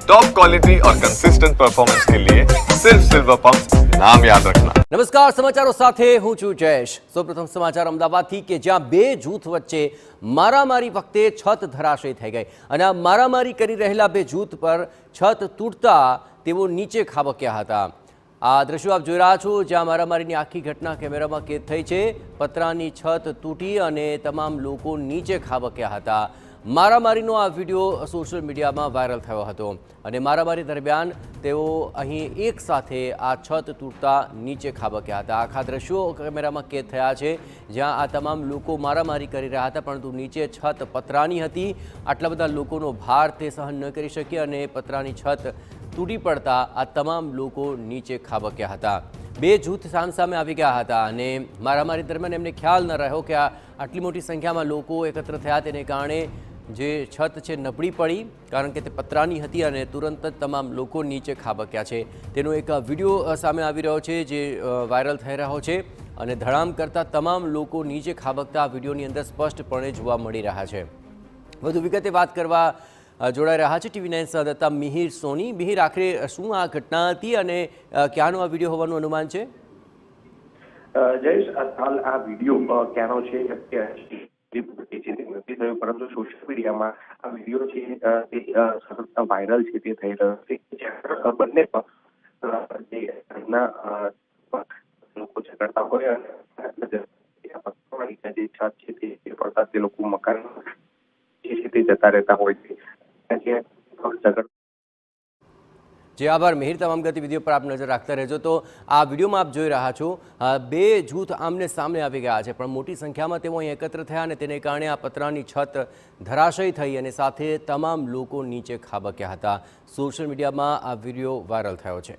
Top quality और consistent performance के लिए सिर्फ सिल्वर पंप नाम याद रखना। નમસ્કાર, સમાચારો સાથે હું છું જયેશ। સૌપ્રથમ સમાચાર અમદાવાદથી કે જ્યાં બે જૂથ વચ્ચે મારામારી વખતે છત ધરાશયી થઈ ગઈ અને આ મારામારી કરી રહેલા બે જૂથ પર છત તૂટતા તેઓ નીચે ખાબક્યા હતા। આ દ્રશ્યો આપ જોઈ રહ્યા છો જ્યાં મારામારીની આખી ઘટના કેમેરામાં કેદ થઈ છે। પતરાની છત તૂટી અને તમામ લોકો નીચે ખાબક્યા હતા। મારામારીનો આ વિડીયો સોશિયલ મીડિયામાં વાયરલ થયો હતો અને મારામારી દરમિયાન તેઓ અહીં એક સાથે આ છત તૂટતા નીચે ખાબક્યા હતા। આખા દ્રશ્યો કેમેરામાં કેદ થયા છે જ્યાં આ તમામ લોકો મારામારી કરી રહ્યા હતા પરંતુ નીચે છત પતરાની હતી। આટલા બધા લોકોનો ભાર તે સહન ન કરી શકી અને પતરાની છત તૂટી પડતા આ તમામ લોકો નીચે ખાબક્યા હતા। બે જૂથ સામસામે આવી ગયા હતા અને મારામારી દરમિયાન એમને ખ્યાલ ન રહ્યો કે આટલી મોટી સંખ્યામાં લોકો એકત્ર થયા તેને કારણે જે છત છે નબળી પડી કારણ કે તે પતરાની હતી અને તુરંત જ તમામ લોકો નીચે ખાબક્યા છે। તેનો એક વિડીયો સામે આવી રહ્યો છે જે વાયરલ થઈ રહ્યો છે અને ધડામ કરતા તમામ લોકો નીચે ખાબકતા વિડીયોની અંદર સ્પષ્ટપણે જોવા મળી રહ્યા છે। વધુ વિગતે વાત કરવા જોડાઈ રહ્યા છે ટીવી 9 સંવાદદાતા મિહિર સોની। મિહિર, આખરે શું આ ઘટના હતી અને ક્યાંનો આ વિડીયો હોવાનું અનુમાન છે? જયેશ, હાલ આ વિડીયો ક્યાંનો છે નથી થયો પરંતુ સોશિયલ મીડિયામાં આ વિડીયો છે તે સતત વાયરલ છે તે થઈ રહ્યો છે। બંને જે લોકો ઝઘડતા હોય અને જે છત છે તે પડતા તે લોકો મકાન જે છે તે જતા રહેતા હોય છે। જે આભાર મિહિર, તમામ ગતિવિધિઓ પર આપ નજર રાખતા રહેજો। તો આ વિડીયોમાં આપ જોઈ રહ્યા છો બે જૂથ આમને સામે આવી ગયા છે પણ મોટી સંખ્યામાં તેઓ અહીં એકત્ર થયા અને તેને કારણે આ પતરાની છત ધરાશયી થઈ અને સાથે તમામ લોકો નીચે ખાબક્યા હતા। સોશિયલ મીડિયામાં આ વિડીયો વાયરલ થયો છે।